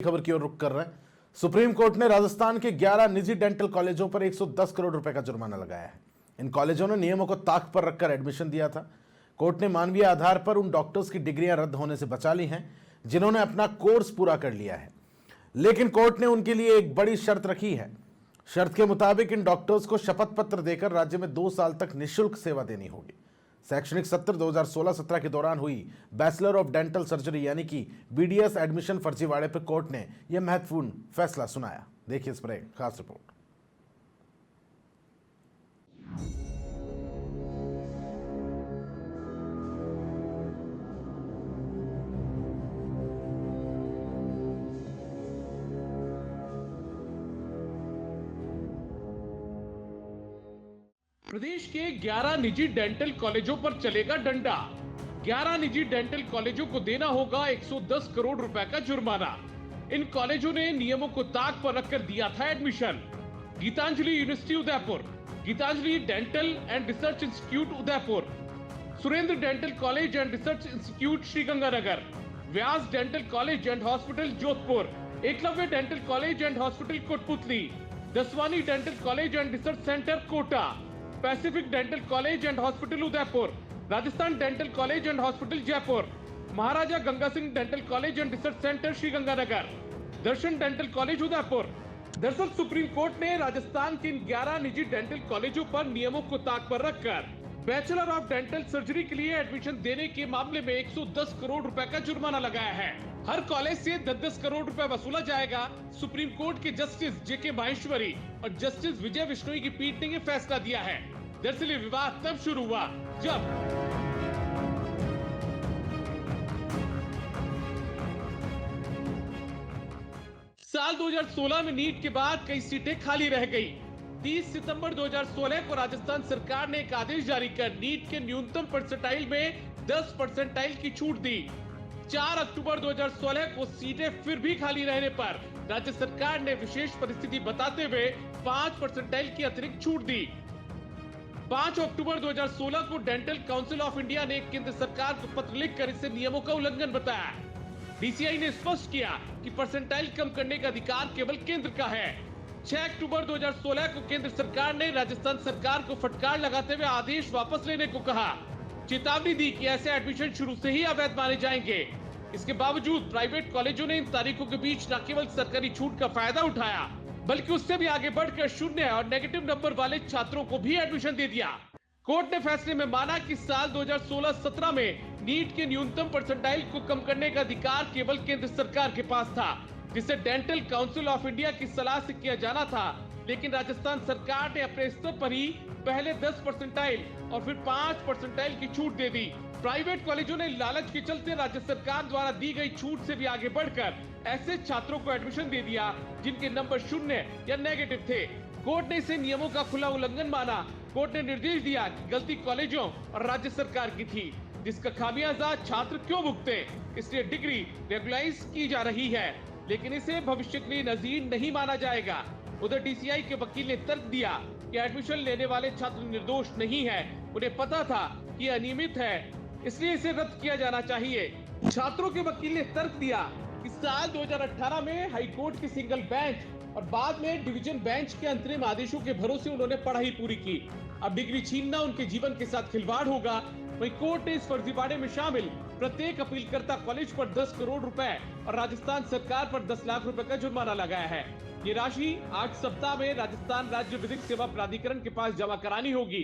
खबर की ओर रुख कर रहे हैं। सुप्रीम कोर्ट ने राजस्थान के 11 निजी डेंटल कॉलेजों पर 110 करोड़ रुपए का जुर्माना लगाया है। इन कॉलेजों ने नियमों को ताक पर रखकर एडमिशन दिया था। कोर्ट ने मानवीय आधार पर उन डॉक्टर्स की डिग्रियां रद्द होने से बचा ली हैं जिन्होंने अपना कोर्स पूरा कर लिया है, लेकिन कोर्ट ने उनके लिए एक बड़ी शर्त रखी है। शर्त के मुताबिक इन डॉक्टर्स को शपथ पत्र देकर राज्य में 2 साल तक निःशुल्क सेवा देनी होगी। शैक्षणिक सत्र 2016-17 के दौरान हुई बैचलर ऑफ डेंटल सर्जरी यानी कि बीडीएस एडमिशन फर्जीवाड़े पर कोर्ट ने यह महत्वपूर्ण फैसला सुनाया। देखिए इस पर एक खास रिपोर्ट। प्रदेश के 11 निजी डेंटल कॉलेजों पर चलेगा डंडा। 11 निजी डेंटल कॉलेजों को देना होगा 110 करोड़ रुपए का जुर्माना। इन कॉलेजों ने नियमों को ताक पर रखकर दिया था admission. Gitanjali university Udaipur, Gitanjali dental and research institute Udaipur, Surendra dental college and research institute Sriganganagar, Vyas dental college and hospital Jodhpur, Eklavya dental college and hospital Kotputli, Daswani dental college and research centre Kota, Pacific dental college and hospital Udaipur, Rajasthan dental college and hospital Jaipur, Maharaja Ganga Singh dental college and research centre Sriganganagar, Darshan dental college Udaipur. दरअसल supreme court ने राजस्थान के इन 11 निजी dental कॉलेजों पर नियमों को ताक पर रखकर बैचलर ऑफ डेंटल सर्जरी के लिए एडमिशन देने के मामले में 110 करोड़ रुपए का जुर्माना लगाया है। हर कॉलेज से 10-10 करोड़ रुपए वसूला जाएगा। सुप्रीम कोर्ट के जस्टिस जेके माहेश्वरी और जस्टिस विजय बिश्नोई की पीठ ने ये फैसला दिया है। दरअसल विवाद तब शुरू हुआ जब साल 2016 में नीट के बाद कई सीटें खाली रह गई। 30 सितंबर 2016 को राजस्थान सरकार ने एक आदेश जारी कर नीट के न्यूनतम परसेंटाइल में 10 परसेंटाइल की छूट दी। 4 अक्टूबर 2016 को सीटें फिर भी खाली रहने पर राज्य सरकार ने विशेष परिस्थिति बताते हुए 5 परसेंटाइल की अतिरिक्त छूट दी। 5 अक्टूबर 2016 को डेंटल काउंसिल ऑफ इंडिया ने केंद्र सरकार को पत्र लिखकर इसे नियमों का उल्लंघन बताया। डीसीआई ने स्पष्ट किया कि परसेंटाइल कम करने का अधिकार केवल केंद्र का है। 6 अक्टूबर 2016 को केंद्र सरकार ने राजस्थान सरकार को फटकार लगाते हुए आदेश वापस लेने को कहा। चेतावनी दी कि ऐसे एडमिशन शुरू से ही अवैध माने जाएंगे। इसके बावजूद प्राइवेट कॉलेजों ने इन तारीखों के बीच न केवल सरकारी छूट का फायदा उठाया बल्कि उससे भी आगे बढ़कर शून्य और नेगेटिव नंबर वाले छात्रों को भी एडमिशन दे दिया। कोर्ट ने फैसले में माना कि साल 2016-17 में नीट के न्यूनतम परसेंटाइल को कम करने का अधिकार केवल केंद्र सरकार के पास था, जिसे डेंटल काउंसिल ऑफ इंडिया की सलाह से किया जाना था। लेकिन राजस्थान सरकार ने अपने स्तर पर ही पहले 10 परसेंटाइल और फिर 5 परसेंटाइल की छूट दे दी। प्राइवेट कॉलेजों ने लालच के चलते राज्य सरकार द्वारा दी गई छूट से भी आगे बढ़कर ऐसे छात्रों को एडमिशन दे दिया जिनके नंबर शून्य या नेगेटिव थे। कोर्ट ने इसे नियमों का खुला उल्लंघन माना। कोर्ट ने निर्देश दिया कि गलती कॉलेजों और राज्य सरकार की थी, जिसका खामियाजा छात्र क्यों भुगते, इसलिए डिग्री रेगुलाइज की जा रही है, लेकिन इसे भविष्य के लिए नजीर नहीं माना जाएगा। उधर डीसीआई के वकील ने तर्क दिया कि एडमिशन लेने वाले छात्र निर्दोष नहीं है, उन्हें पता था कि अनियमित है, इसलिए इसे रद्द किया जाना चाहिए। छात्रों के वकील ने तर्क दिया कि साल 2018 में हाईकोर्ट के सिंगल बेंच और बाद में डिवीजन बेंच के अंतरिम आदेशों के भरोसे उन्होंने पढ़ाई पूरी की। अब डिग्री छीनना उनके जीवन के साथ खिलवाड़ होगा। वहीं कोर्ट ने इस फर्जीवाड़े में शामिल प्रत्येक अपीलकर्ता कॉलेज पर 10 करोड़ रुपए और राजस्थान सरकार पर 10 लाख रुपए का जुर्माना लगाया है। ये राशि 8 सप्ताह में राजस्थान राज्य विधिक सेवा प्राधिकरण के पास जमा करानी होगी।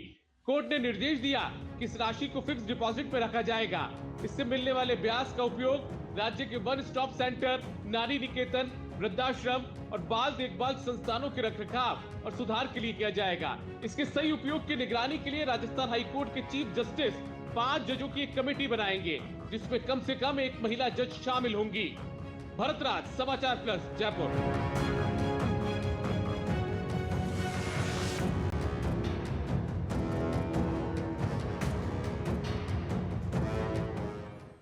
कोर्ट ने निर्देश दिया कि इस राशि को फिक्स डिपॉजिट में रखा जाएगा। इससे मिलने वाले ब्याज का उपयोग राज्य के वन स्टॉप सेंटर, नारी निकेतन, वृद्धाश्रम और बाल देखभाल संस्थानों के रखरखाव और सुधार के लिए किया जाएगा। इसके सही उपयोग की निगरानी के लिए राजस्थान हाईकोर्ट के चीफ जस्टिस 5 जजों की एक कमेटी बनाएंगे, जिसमें कम से कम एक महिला जज शामिल होंगी। भरतराज, समाचार प्लस, जयपुर।